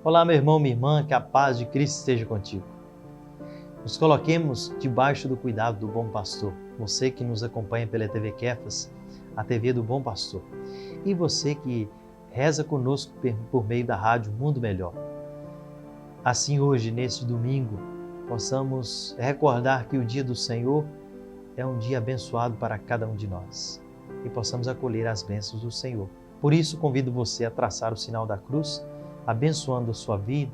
Olá, meu irmão, minha irmã, que a paz de Cristo esteja contigo. Nos coloquemos debaixo do cuidado do Bom Pastor. Você que nos acompanha pela TV Kefas, a TV do Bom Pastor. E você que reza conosco por meio da rádio Mundo Melhor. Assim hoje, neste domingo, possamos recordar que o dia do Senhor é um dia abençoado para cada um de nós. E possamos acolher as bênçãos do Senhor. Por isso, convido você a traçar o sinal da cruz, abençoando a sua vida,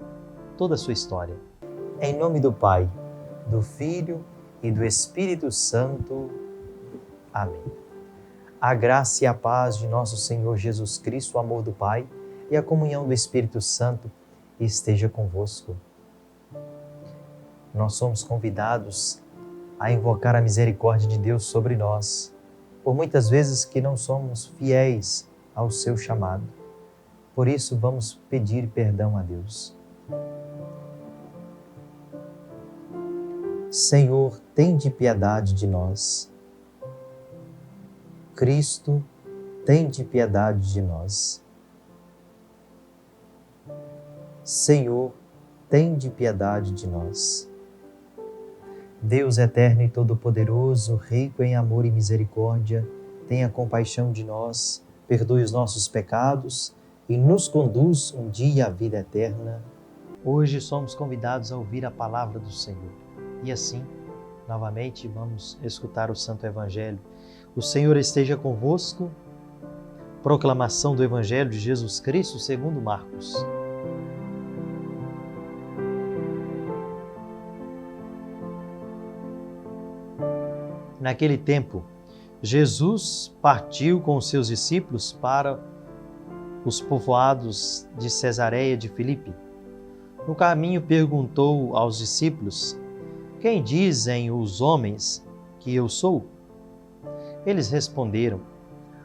toda a sua história. Em nome do Pai, do Filho e do Espírito Santo. Amém. A graça e a paz de nosso Senhor Jesus Cristo, o amor do Pai e a comunhão do Espírito Santo esteja convosco. Nós somos convidados a invocar a misericórdia de Deus sobre nós, por muitas vezes que não somos fiéis ao seu chamado. Por isso, vamos pedir perdão a Deus. Senhor, tende piedade de nós. Cristo, tende piedade de nós. Senhor, tende piedade de nós. Deus eterno e todo-poderoso, rico em amor e misericórdia, tenha compaixão de nós, perdoe os nossos pecados e nos conduz um dia à vida eterna. Hoje somos convidados a ouvir a palavra do Senhor. E assim, novamente, vamos escutar o Santo Evangelho. O Senhor esteja convosco. Proclamação do Evangelho de Jesus Cristo segundo Marcos. Naquele tempo, Jesus partiu com os seus discípulos para os povoados de Cesareia de Filipe. No caminho perguntou aos discípulos: quem dizem os homens que eu sou? Eles responderam: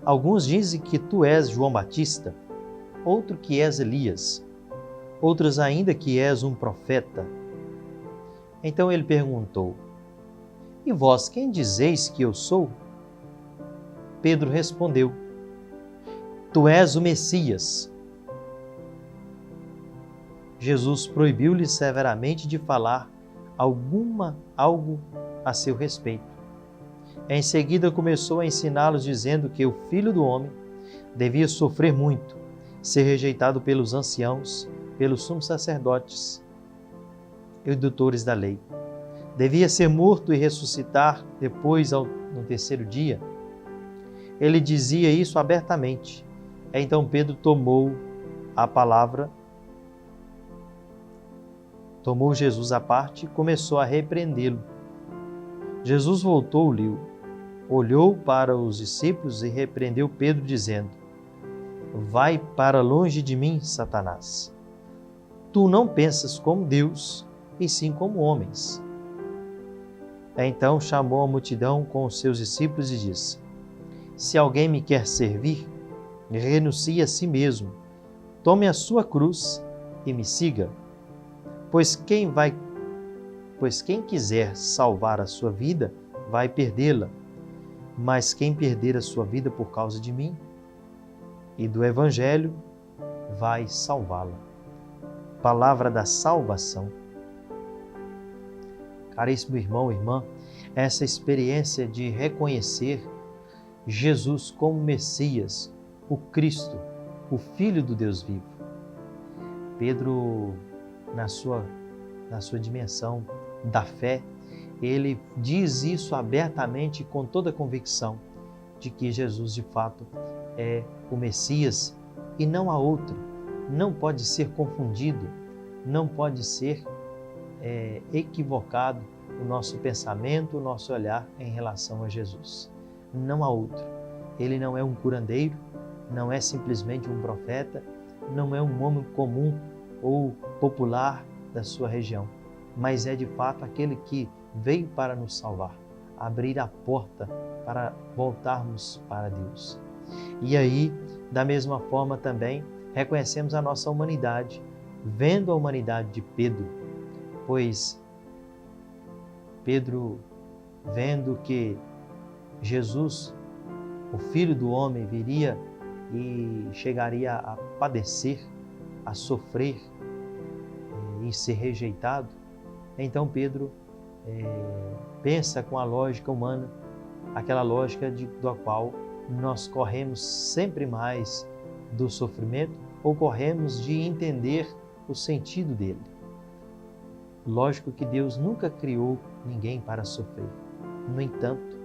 alguns dizem que tu és João Batista, outro que és Elias, outros ainda que és um profeta. Então ele perguntou: e vós quem dizeis que eu sou? Pedro respondeu: tu és o Messias. Jesus proibiu-lhe severamente de falar algo a seu respeito. Em seguida começou a ensiná-los dizendo que o Filho do Homem devia sofrer muito, ser rejeitado pelos anciãos, pelos sumos sacerdotes e doutores da lei. Devia ser morto e ressuscitar depois no terceiro dia. Ele dizia isso abertamente. Então Pedro tomou a palavra, tomou Jesus à parte e começou a repreendê-lo. Jesus voltou-lhe, olhou para os discípulos e repreendeu Pedro, dizendo: vai para longe de mim, Satanás. Tu não pensas como Deus, e sim como homens. Então chamou a multidão com os seus discípulos e disse: se alguém me quer servir, renuncie a si mesmo, tome a sua cruz e me siga. Pois quem quiser salvar a sua vida, vai perdê-la. Mas quem perder a sua vida por causa de mim e do Evangelho, vai salvá-la. Palavra da salvação. Caríssimo irmão e irmã, essa experiência de reconhecer Jesus como Messias, o Cristo, o Filho do Deus vivo. Pedro, na sua dimensão da fé, ele diz isso abertamente com toda a convicção de que Jesus de fato é o Messias e não há outro. Não pode ser confundido, não pode ser equivocado o nosso pensamento, o nosso olhar em relação a Jesus. Não há outro. Ele não é um curandeiro, não é simplesmente um profeta, não é um homem comum ou popular da sua região, mas é de fato aquele que veio para nos salvar, abrir a porta para voltarmos para Deus. E aí, da mesma forma também, reconhecemos a nossa humanidade, vendo a humanidade de Pedro, pois Pedro, vendo que Jesus, o Filho do Homem, viria e chegaria a padecer, a sofrer, e ser rejeitado, então Pedro pensa com a lógica humana, aquela lógica da qual nós corremos sempre mais do sofrimento ou corremos de entender o sentido dele. Lógico que Deus nunca criou ninguém para sofrer. No entanto,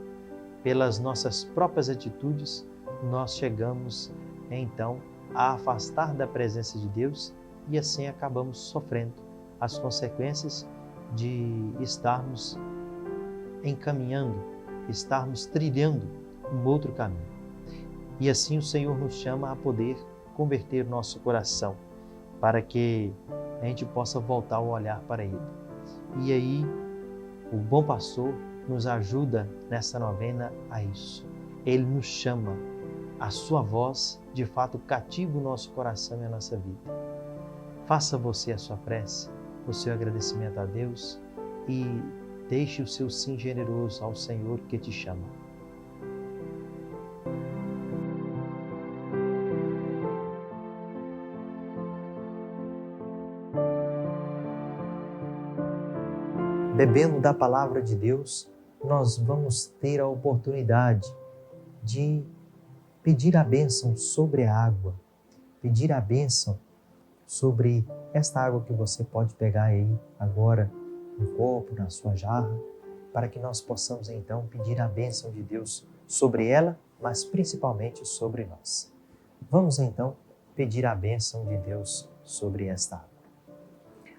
pelas nossas próprias atitudes, nós chegamos então a afastar da presença de Deus e assim acabamos sofrendo as consequências de estarmos encaminhando, estarmos trilhando um outro caminho. E assim o Senhor nos chama a poder converter nosso coração para que a gente possa voltar o olhar para Ele. E aí, o bom pastor nos ajuda nessa novena a isso. Ele nos chama, a sua voz, de fato, cativa o nosso coração e a nossa vida. Faça você a sua prece, o seu agradecimento a Deus e deixe o seu sim generoso ao Senhor que te chama. Bebendo da palavra de Deus, nós vamos ter a oportunidade de pedir a bênção sobre a água, pedir a bênção sobre esta água que você pode pegar aí agora, no copo, na sua jarra, para que nós possamos então pedir a bênção de Deus sobre ela, mas principalmente sobre nós. Vamos então pedir a bênção de Deus sobre esta água.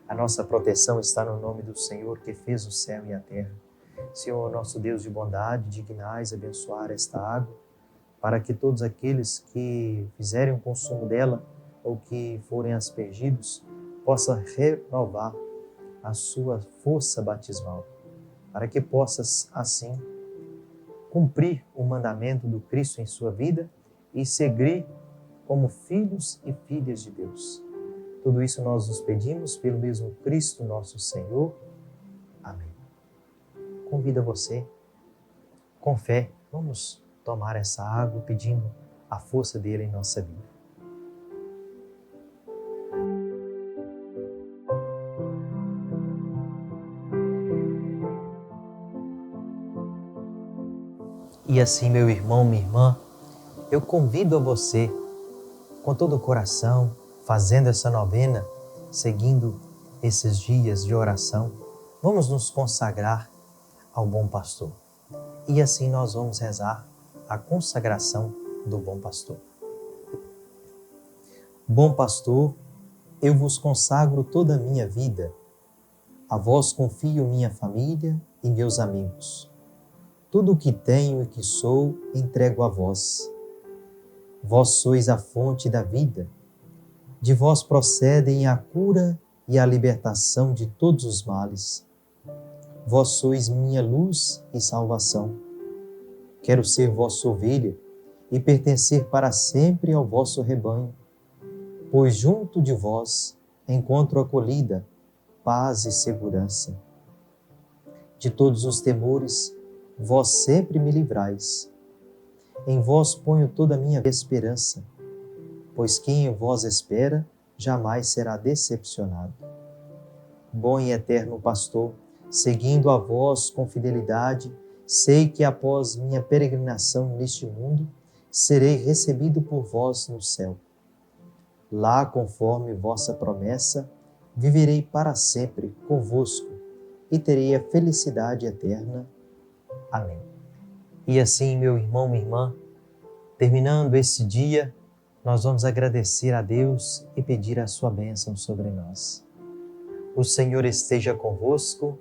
A nossa proteção está no nome do Senhor que fez o céu e a terra. Senhor, nosso Deus de bondade, dignais abençoar esta água, para que todos aqueles que fizerem o consumo dela ou que forem aspergidos, possa renovar a sua força batismal, para que possas assim cumprir o mandamento do Cristo em sua vida e seguir como filhos e filhas de Deus. Tudo isso nós nos pedimos pelo mesmo Cristo nosso Senhor. Amém. Convido você, com fé, vamos tomar essa água pedindo a força dele em nossa vida. E assim, meu irmão, minha irmã, eu convido a você, com todo o coração, fazendo essa novena, seguindo esses dias de oração, vamos nos consagrar ao bom pastor. E assim nós vamos rezar a consagração do bom pastor. Bom pastor, eu vos consagro toda a minha vida. A vós confio minha família e meus amigos. Tudo o que tenho e que sou, entrego a vós. Vós sois a fonte da vida. De vós procedem a cura e a libertação de todos os males. Vós sois minha luz e salvação. Quero ser vossa ovelha e pertencer para sempre ao vosso rebanho, pois junto de vós encontro acolhida, paz e segurança. De todos os temores, vós sempre me livrais. Em vós ponho toda a minha esperança, pois quem em vós espera jamais será decepcionado. Bom e eterno pastor, seguindo a vós com fidelidade, sei que após minha peregrinação neste mundo, serei recebido por vós no céu. Lá, conforme vossa promessa, viverei para sempre convosco e terei a felicidade eterna. Amém. E assim, meu irmão, minha irmã, terminando esse dia, nós vamos agradecer a Deus e pedir a sua bênção sobre nós. O Senhor esteja convosco,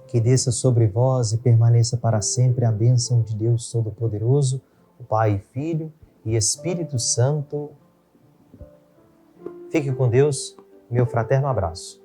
que desça sobre vós e permaneça para sempre a bênção de Deus Todo-Poderoso, o Pai, Filho e Espírito Santo. Fique com Deus, meu fraterno abraço.